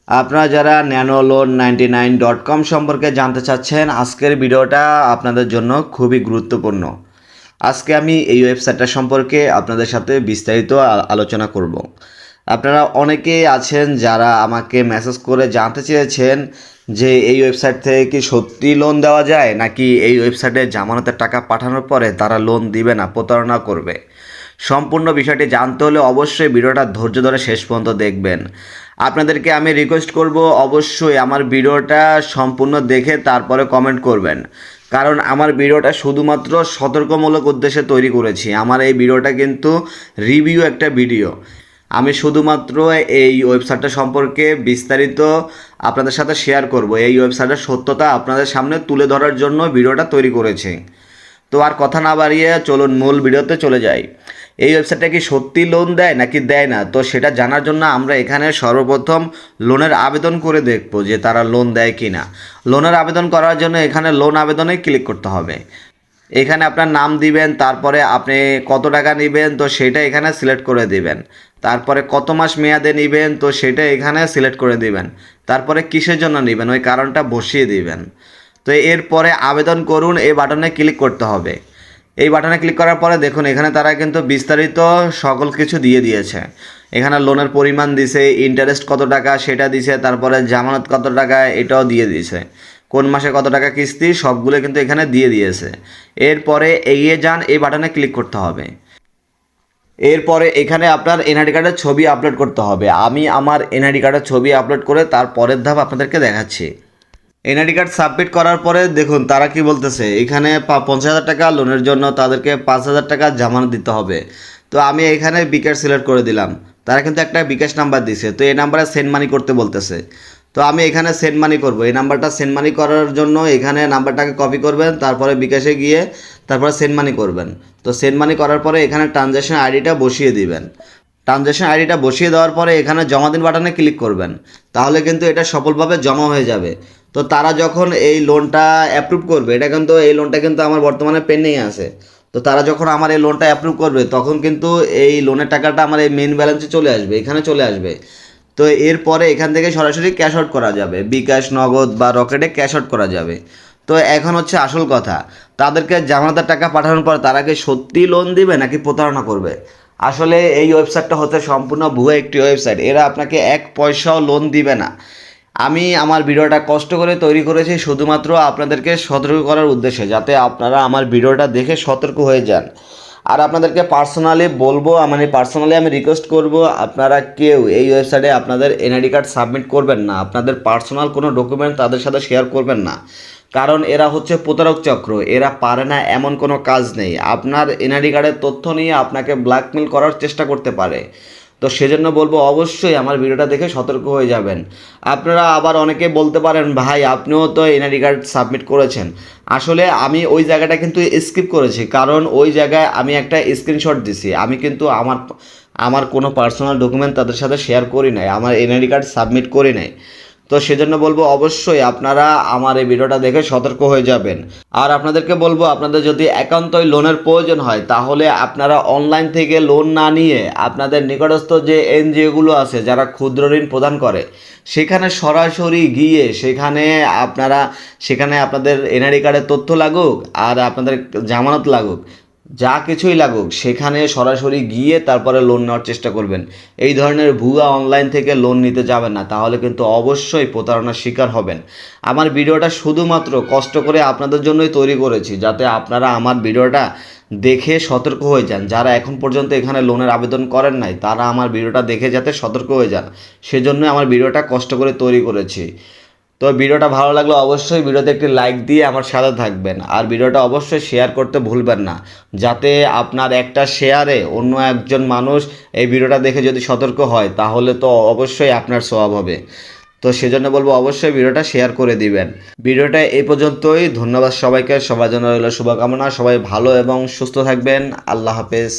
আপনারা যারা nanoloan99.com সম্পর্কে জানতে চাচ্ছেন, আজকের ভিডিওটা আপনাদের জন্য খুবই গুরুত্বপূর্ণ। আজকে আমি এই ওয়েবসাইটটা সম্পর্কে আপনাদের সাথে বিস্তারিত আলোচনা করব। আপনারা অনেকেই আছেন যারা আমাকে মেসেজ করে জানতে চেয়েছেন যে এই ওয়েবসাইট থেকে কি সত্যি লোন দেওয়া যায়, নাকি এই ওয়েবসাইটে জামানতের টাকা পাঠানোর পরে তারা লোন দিবে না, প্রতারণা করবে। সম্পূর্ণ বিষয়টি জানতে হলে অবশ্যই ভিডিওটা ধৈর্য ধরে শেষ পর্যন্ত দেখবেন। আপনাদেরকে আমি রিকোয়েস্ট করব, অবশ্যই আমার ভিডিওটা সম্পূর্ণ দেখে তারপরে কমেন্ট করবেন, কারণ আমার ভিডিওটা শুধুমাত্র সতর্কমূলক উদ্দেশ্যে তৈরি করেছি। আমার এই ভিডিওটা কিন্তু রিভিউ একটা ভিডিও। আমি শুধুমাত্র এই ওয়েবসাইটটা সম্পর্কে বিস্তারিত আপনাদের সাথে শেয়ার করব। এই ওয়েবসাইটের সত্যতা আপনাদের সামনে তুলে ধরার জন্য ভিডিওটা তৈরি করেছি। তো আর কথা না বাড়িয়ে চলুন মূল ভিডিওতে চলে যাই। এই ওয়েবসাইটটা কি সত্যি লোন দেয় নাকি দেয় না, তো সেটা জানার জন্য আমরা এখানে সর্বপ্রথম লোনের আবেদন করে দেখব যে তারা লোন দেয় কি না। লোনের আবেদন করার জন্য এখানে লোন আবেদনে ক্লিক করতে হবে। এখানে আপনার নাম দিবেন, তারপরে আপনি কত টাকা নেবেন তো সেটা এখানে সিলেক্ট করে দিবেন। তারপরে কত মাস মেয়াদে নেবেন তো সেটা এখানে সিলেক্ট করে দিবেন। তারপরে কিসের জন্য নেবেন ওই কারণটা বসিয়ে দিবেন। তো এরপরে আবেদন করুন এই বাটনে ক্লিক করতে হবে। এই বাটনে ক্লিক করার পরে দেখুন এখানে তারা কিন্তু বিস্তারিত সকল কিছু দিয়ে দিয়েছে। এখানে লোনের পরিমাণ দিছে, ইন্টারেস্ট কত টাকা সেটা দিছে, তারপরে জামানত কত টাকা এটাও দিয়ে দিয়েছে, কোন মাসে কত টাকা কিস্তি সবগুলো কিন্তু এখানে দিয়ে দিয়েছে। এরপরে এগিয়ে যান এই বাটনে ক্লিক করতে হবে। এরপরে এখানে আপনার এনআইডি কার্ডের ছবি আপলোড করতে হবে। আমি আমার এনআইডি কার্ডের ছবি আপলোড করে তার পরের ধাপ আপনাদেরকে দেখাচ্ছি। এনআইডি কার্ড সাবমিট করার পরে দেখুন তারা কি বলতেছে, এখানে 50,000 টাকা লোনের জন্য তাদেরকে 5,000 টাকা জামানত দিতে হবে। তো আমি এখানে বিকাশ সিলেক্ট করে দিলাম। তারা কিন্তু একটা বিকাশ নাম্বার দিছে, তো এই নাম্বারে সেন্ড মানি করতে বলতেছে। তো আমি এখানে সেন্ড মানি করব। এই নাম্বারটা সেন্ড মানি করার জন্য এখানে নাম্বারটাকে কপি করবেন, তারপরে বিকাশে গিয়ে তারপরে সেন্ড মানি করবেন। তো সেন্ড মানি করার পরে এখানে ট্রানজ্যাকশন আইডিটা বসিয়ে দিবেন। ট্রানজ্যাকশন আইডিটা বসিয়ে দেওয়ার পরে এখানে জমা দিন বাটনে ক্লিক করবেন, তাহলে কিন্তু এটা সফলভাবে জমা হয়ে যাবে। তো তারা যখন এই লোনটা অ্যাপ্রুভ করবে, এটা কিন্তু এই লোনটা কিন্তু আমার বর্তমানে পেন্ডিং আছে। তো তারা যখন আমার এই লোনটা অ্যাপ্রুভ করবে তখন কিন্তু এই লোনের টাকাটা আমার এই মেন ব্যালেন্সে চলে আসবে, এখানে চলে আসবে। তো এরপরে এখান থেকে সরাসরি ক্যাশ আউট করা যাবে, বিকাশ, নগদ বা রকেটে ক্যাশ আউট করা যাবে। তো এখন হচ্ছে আসল কথা, তাদেরকে জামানতের টাকা পাঠানোর পর তারা কি সত্যি লোন দিবে নাকি প্রতারণা করবে। আসলে এই ওয়েবসাইটটা হচ্ছে সম্পূর্ণ ভুয়া একটি ওয়েবসাইট। এরা আপনাকে এক পয়সাও লোন দিবে না। আমি আমার ভিডিওটা কষ্ট করে তৈরি করেছি শুধুমাত্র আপনাদেরকে সতর্ক করার উদ্দেশ্যে, যাতে আপনারা আমার ভিডিওটা দেখে সতর্ক হয়ে যান। আর আপনাদেরকে পার্সোনালি বলবো, মানে পার্সোনালি আমি রিকোয়েস্ট করব, আপনারা কেউ এই ওয়েবসাইটে আপনাদের এনআইডি কার্ড সাবমিট করবেন না, আপনাদের পার্সোনাল কোনো ডকুমেন্ট তাদের সাথে শেয়ার করবেন না। কারণ এরা হচ্ছে প্রতারক চক্র, এরা পারে না এমন কোনো কাজ নেই। আপনার এনআইডি কার্ডের তথ্য নিয়ে আপনাকে ব্ল্যাকমেল করার চেষ্টা করতে পারে। তো সেজন্য বলবো অবশ্যই আমার ভিডিওটা দেখে সতর্ক হয়ে যাবেন। আপনারা আবার অনেকে বলতে পারেন, ভাই আপনিও তো এনআইডি কার্ড সাবমিট করেছেন। আসলে আমি ওই জায়গাটা কিন্তু স্কিপ করেছি, কারণ ওই জায়গায় আমি একটা স্ক্রিনশট দিছি। আমি কিন্তু আমার কোনো পার্সোনাল ডকুমেন্ট তাদের সাথে শেয়ার করি নাই, আমার এনআইডি কার্ড সাবমিট করি নাই। তো সেজন্য বলবো অবশ্যই আপনারা আমার এই ভিডিওটা দেখে সতর্ক হয়ে যাবেন। আর আপনাদেরকে বলবো, আপনাদের যদি একান্তই লোনের প্রয়োজন হয় তাহলে আপনারা অনলাইন থেকে লোন না নিয়ে আপনাদের নিকটস্থ যে এনজিওগুলো আছে যারা ক্ষুদ্র ঋণ প্রদান করে সেখানে সরাসরি গিয়ে সেখানে আপনাদের এনআইডি কার্ডের তথ্য লাগুক আর আপনাদের জামানত লাগুক, যা কিছুই লাগুক, সেখানে সরাসরি গিয়ে তারপরে লোন নেওয়ার চেষ্টা করবেন। এই ধরনের ভুয়া অনলাইন থেকে লোন নিতে যাবেন না, তাহলে কিন্তু অবশ্যই প্রতারণার শিকার হবেন। আমার ভিডিওটা শুধুমাত্র কষ্ট করে আপনাদের জন্যই তৈরি করেছি, যাতে আপনারা আমার ভিডিওটা দেখে সতর্ক হয়ে যান। যারা এখন পর্যন্ত এখানে লোনের আবেদন করেন নাই তারা আমার ভিডিওটা দেখে যাতে সতর্ক হয়ে যান, সেজন্য আমার ভিডিওটা কষ্ট করে তৈরি করেছি। তো ভিডিওটা ভালো লাগলে অবশ্যই ভিডিওতে একটি লাইক দিয়ে আমার সাথে থাকবেন, আর ভিডিওটা অবশ্যই শেয়ার করতে ভুলবেন না, যাতে আপনার একটা শেয়ারে অন্য একজন মানুষ এই ভিডিওটা দেখে যদি সতর্ক হয় তাহলে তো অবশ্যই আপনার সওয়াব হবে। তো সেজন্য বলবো অবশ্যই ভিডিওটা শেয়ার করে দিবেন। ভিডিওটা এই পর্যন্তই। ধন্যবাদ সবাইকে, সবার জন্য রইল শুভকামনা। সবাই ভালো এবং সুস্থ থাকবেন। আল্লাহ হাফেজ।